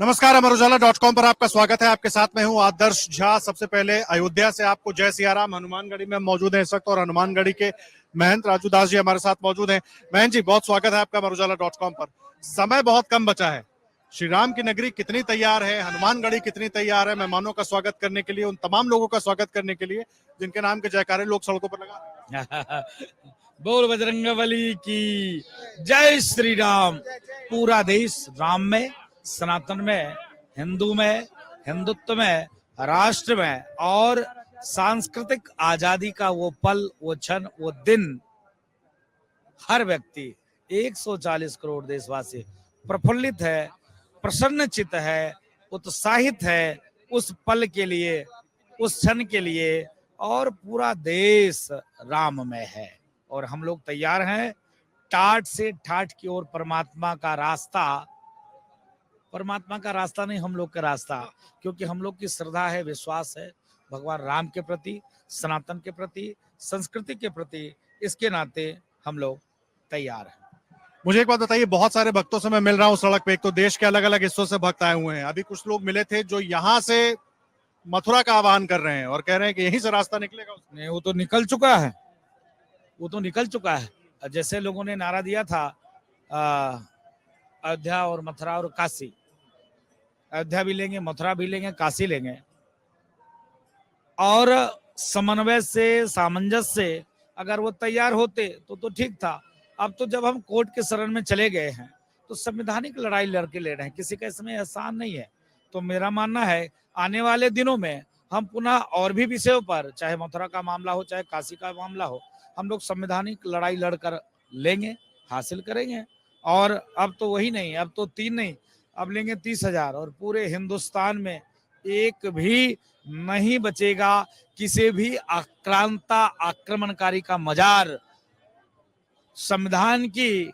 नमस्कार, अमर उजाला .com पर आपका स्वागत है। आपके साथ में हूं आदर्श झा। सबसे पहले अयोध्या से आपको जय सियाराम। हनुमानगढ़ी में मौजूद है इस वक्त और हनुमानगढ़ी के महंत राजू दास जी हमारे साथ मौजूद हैं। महंत जी, बहुत स्वागत है आपका अमर उजाला .com पर। समय बहुत कम बचा है, श्री राम की नगरी कितनी तैयार है, हनुमानगढ़ी कितनी तैयार है मेहमानों का स्वागत करने के लिए, उन तमाम लोगों का स्वागत करने के लिए जिनके नाम के जयकारे लोग सड़कों पर लगा। बोल बजरंगबली की जय श्री राम। पूरा देश राम में, सनातन में, हिंदू में, हिंदुत्व में, राष्ट्र में और सांस्कृतिक आजादी का वो पल, वो क्षण, वो दिन हर व्यक्ति 140 करोड़ देशवासी प्रफुल्लित है, प्रसन्नचित है, उत्साहित है उस पल के लिए, उस क्षण के लिए। और पूरा देश राम में है और हम लोग तैयार हैं टाट से ठाठ की ओर। परमात्मा का रास्ता नहीं, हम लोग का रास्ता, क्योंकि हम लोग की श्रद्धा है, विश्वास है भगवान राम के प्रति, सनातन के प्रति, संस्कृति के प्रति। इसके नाते हम लोग तैयार हैं। मुझे एक बात बताइए, बहुत सारे भक्तों से मैं मिल रहा हूँ सड़क पे। एक तो देश के अलग अलग हिस्सों से भक्त आए हुए हैं। अभी कुछ लोग मिले थे जो यहाँ से मथुरा का आह्वान कर रहे हैं और कह रहे हैं कि यहीं से रास्ता निकलेगा। नहीं, वो तो निकल चुका है, वो तो निकल चुका है। जैसे लोगों ने नारा दिया था अयोध्या और मथुरा और काशी, अयोध्या भी लेंगे, मथुरा भी लेंगे, काशी लेंगे, और समन्वय से, सामंजस्य से अगर वो तैयार होते तो ठीक था। अब तो जब हम कोर्ट के शरण में चले गए हैं तो संवैधानिक लड़ाई लड़के ले रहे हैं, किसी का इसमें एहसान नहीं है। तो मेरा मानना है आने वाले दिनों में हम पुनः और भी विषयों पर, चाहे मथुरा का मामला हो, चाहे काशी का मामला हो, हम लोग संवैधानिक लड़ाई लड़कर लेंगे, हासिल करेंगे। और अब तो वही नहीं, अब तो 3 नहीं, अब लेंगे 30,000 और पूरे हिंदुस्तान में एक भी नहीं बचेगा किसी भी आक्रांता आक्रमणकारी का मजार। संविधान की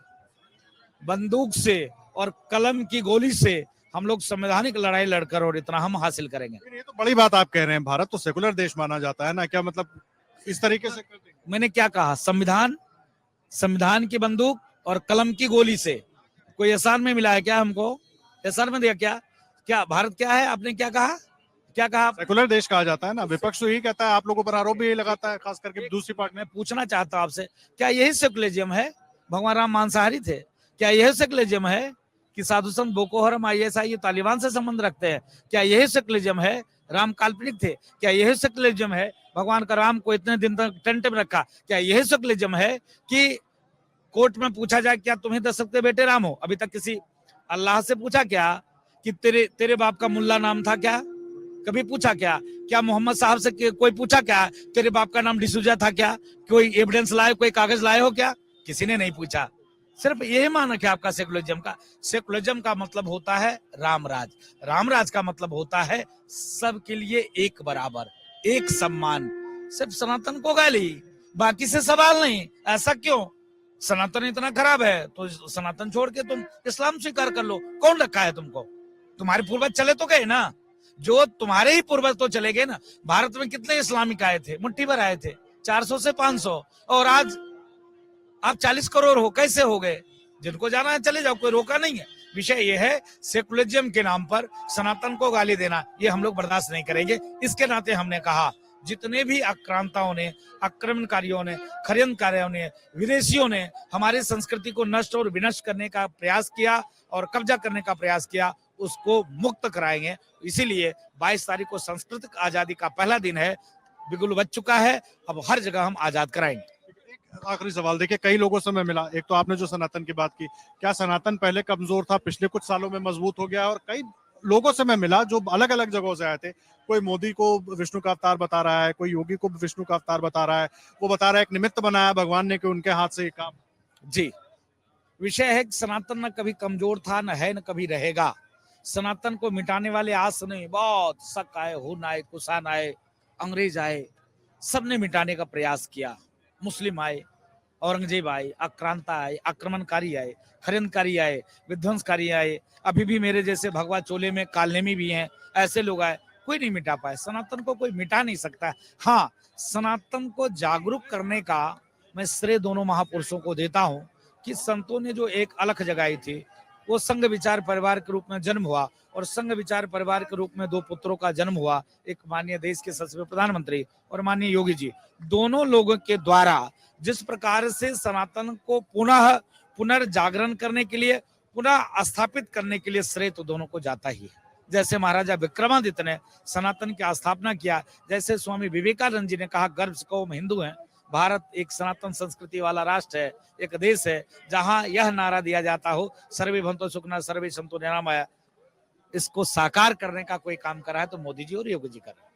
बंदूक से और कलम की गोली से हम लोग संवैधानिक लड़ाई लड़कर और इतना हम हासिल करेंगे। ये तो बड़ी बात आप कह रहे हैं, भारत तो सेकुलर देश माना जाता है ना, क्या मतलब इस तरीके से? मैंने क्या कहा? संविधान की बंदूक और कलम की गोली से कोई एहसान में मिला है क्या? हमको एहसान में दिया क्या? क्या भारत क्या है? आपने क्या कहा? क्या कहा? सेकुलर देश कहा जाता है ना। विपक्ष तो यही कहता है, आप लोगों पर आरोप भी यही लगाता है, खास करके दूसरी पार्टी। मैं पूछना चाहता हूं आपसे, क्या यही सेकुलरिज्म है? भगवान राम मांसाहारी थे, क्या यही सेकुलरिज्म है कि साधु संत, बोको हरम, ISI तालिबान से संबंध रखते हैं? क्या यही सेकुलरिज्म है? राम काल्पनिक थे, क्या यही सेकुलरिज्म है? भगवान का राम को इतने दिन तक टेंट में रखा, क्या यही सेकुलरिज्म है कि कोर्ट में पूछा जाए क्या तुम्हें दशरथ के बेटे राम हो? अभी तक किसी अल्लाह से पूछा क्या कि तेरे बाप का मुल्ला नाम था क्या? कभी पूछा क्या? क्या मोहम्मद साहब से कोई पूछा क्या तेरे बाप का नाम डिसूजा था क्या? कोई एविडेंस लाए, कोई कागज लाए हो क्या? किसी ने नहीं पूछा। सिर्फ यही मानक है आपका सेकुलरिज्म का। सेकुलरिज्म का मतलब होता है रामराज, रामराज का मतलब होता है सबके लिए एक बराबर, एक सम्मान। सिर्फ सनातन को गाली, बाकी से सवाल नहीं। ऐसा क्यों? सनातन इतना खराब है तो सनातन छोड़ के तुम इस्लाम स्वीकार कर लो। कौन रखा है तुमको? तुम्हारे पूर्वज चले तो गए ना, जो तुम्हारे ही पूर्वज तो चले गए ना। भारत में कितने इस्लामिक आए थे? मुट्ठी भर आए थे, 400 से 500, और आज आप 40 करोड़ हो। कैसे हो गए? जिनको जाना है चले जाओ, कोई रोका नहीं है। विषय यह है सेकुलरिज्म के नाम पर सनातन को गाली देना, ये हम लोग बर्दाश्त नहीं करेंगे। इसके नाते हमने कहा जितने भी आक्रांताओं ने, आक्रमणकारियों ने, षड्यंत्रकारियों ने, विदेशियों ने हमारी संस्कृति को नष्ट और विनष्ट करने का प्रयास किया और कब्जा करने का प्रयास किया, उसको मुक्त कराएंगे। इसीलिए 22 तारीख को सांस्कृतिक आजादी का पहला दिन है, बिगुल बज चुका है, अब हर जगह हम आजाद कराएंगे। आखिरी सवाल, देखिए कई लोगों से मैं मिला। एक तो आपने जो सनातन की बात की, क्या सनातन पहले कमजोर था, पिछले कुछ सालों में मजबूत हो गया? और कई लोगों से मैं मिला जो अलग अलग जगहों से आए थे। कोई मोदी को विष्णु का अवतार बता रहा है, कोई योगी को विष्णु का अवतार बता रहा है। वो बता रहा है एक निमित्त बनाया भगवान ने कि उनके हाथ से ये काम। जी, विषय है कि सनातन न कभी कमजोर था, न है, न कभी रहेगा। सनातन को मिटाने वाले आज से नहीं, बहुत शक आए, हुन आए, कुषाण आए, अंग्रेज आए, सबने मिटाने का प्रयास किया। मुस्लिम आए, औरंगजेब आए, आक्रांता आए, आक्रमणकारी आए, षड्यंत्रकारी आए, विध्वंसकारी आए, अभी भी मेरे जैसे भगवा चोले में कालनेमी भी हैं, ऐसे लोग आए, कोई नहीं मिटा पाए। सनातन को कोई मिटा नहीं सकता। हाँ, सनातन को जागरूक करने का मैं श्रेय दोनों महापुरुषों को देता हूं कि संतों ने जो एक अलख जगाई थी, वो संघ विचार परिवार के रूप में जन्म हुआ और संघ विचार परिवार के रूप में 2 पुत्रों का जन्म हुआ, एक माननीय देश के सशस्त्र प्रधानमंत्री और माननीय योगी जी। दोनों लोगों के द्वारा जिस प्रकार से सनातन को पुनर्जागरण करने के लिए, पुनः स्थापित करने के लिए श्रेय तो दोनों को जाता ही है। जैसे महाराजा विक्रमादित्य ने सनातन की स्थापना किया, जैसे स्वामी विवेकानंद जी ने कहा गर्व से कहो हम हिंदू हैं। भारत एक सनातन संस्कृति वाला राष्ट्र है, एक देश है जहां यह नारा दिया जाता हो सर्वे भवन्तु सुखिनः सर्वे सन्तु निरामया। इसको साकार करने का कोई काम कर रहा है तो मोदी जी और योगी जी कर रहे हैं।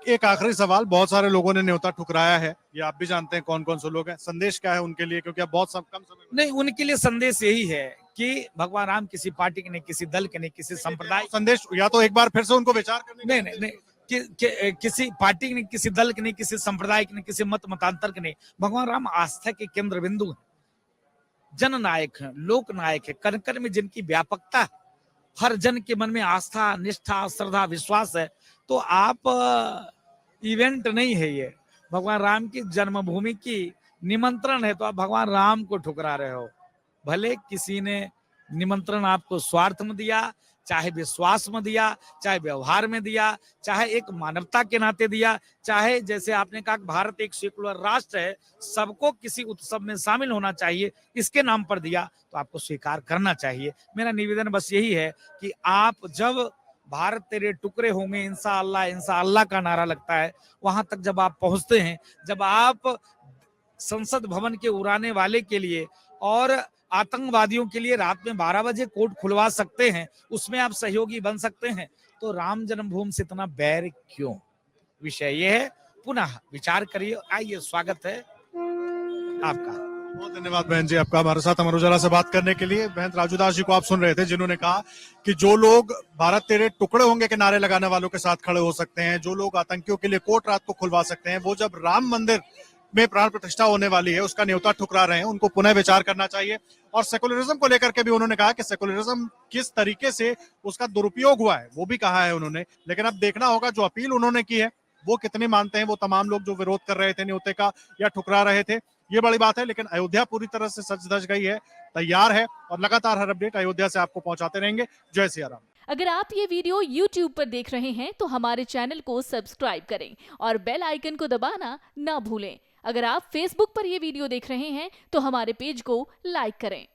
एक आखिरी सवाल, बहुत सारे लोगों ने न्योता ठुकराया है, ये आप भी जानते हैं कौन कौन से लोग हैं, संदेश क्या है उनके लिए, क्योंकि अब बहुत कम समय नहीं, उनके लिए संदेश यही है कि भगवान राम किसी पार्टी के नहीं, किसी दल के नहीं, किसी संप्रदाय संदेश, या तो एक बार फिर से उनको विचार करने नहीं किसी पार्टी के नहीं, किसी दल के नहीं, किसी संप्रदाय के नहीं, किसी मतांतर के नहीं। भगवान राम आस्था के केंद्र बिंदु हैं, जननायक हैं, लोक नायक है, कण कण में जिनकी व्यापकता है, हर जन के मन में आस्था, निष्ठा, श्रद्धा, विश्वास है। तो आप इवेंट नहीं है ये, भगवान राम की जन्मभूमि की निमंत्रण है, तो आप भगवान राम को ठुकरा रहे हो। भले किसी ने निमंत्रण आपको स्वार्थ में दिया, चाहे विश्वास में दिया, चाहे व्यवहार में दिया, चाहे एक मानवता के नाते दिया, चाहे जैसे आपने कहा भारत एक सेकुलर राष्ट्र है, सबको किसी उत्सव में शामिल होना चाहिए, इसके नाम पर दिया तो आपको स्वीकार करना चाहिए। मेरा निवेदन बस यही है कि आप जब भारत तेरे टुकड़े होंगे इंशाअल्लाह का नारा लगता है, वहां तक जब आप पहुंचते हैं, जब आप संसद भवन के उड़ाने वाले के लिए और आतंकवादियों के लिए रात में 12 बजे कोर्ट खुलवा सकते हैं, उसमें आप सहयोगी बन सकते हैं, तो राम जन्मभूमि से इतना बैर क्यों? विषय ये है, पुनः विचार करिए। आइए, स्वागत है आपका। बहुत धन्यवाद बहन जी आपका हमारे साथ अमर उजाला से बात करने के लिए। बहन राजू दास जी को आप सुन रहे थे, जिन्होंने कहा कि जो लोग भारत तेरे टुकड़े होंगे के नारे लगाने वालों के साथ खड़े हो सकते हैं, जो लोग आतंकियों के लिए कोर्ट रात को खुलवा सकते हैं, वो जब राम मंदिर में प्राण प्रतिष्ठा होने वाली है उसका न्योता ठुकरा रहे हैं, उनको पुनः विचार करना चाहिए। और सेकुलरिज्म को लेकर के भी उन्होंने कहा कि सेकुलरिज्म किस तरीके से उसका दुरुपयोग हुआ है वो भी कहा है उन्होंने। लेकिन अब देखना होगा जो अपील उन्होंने की है वो कितने मानते हैं वो तमाम लोग जो विरोध कर रहे थे न्योते का या ठुकरा रहे थे, ये बड़ी बात है। लेकिन अयोध्या पूरी तरह से सज धज गई है, तैयार है, और लगातार हर अपडेट अयोध्या से आपको पहुंचाते रहेंगे। जय सिया राम। अगर आप ये वीडियो YouTube पर देख रहे हैं तो हमारे चैनल को सब्सक्राइब करें और बेल आइकन को दबाना ना भूलें। अगर आप Facebook पर ये वीडियो देख रहे हैं तो हमारे पेज को लाइक करें।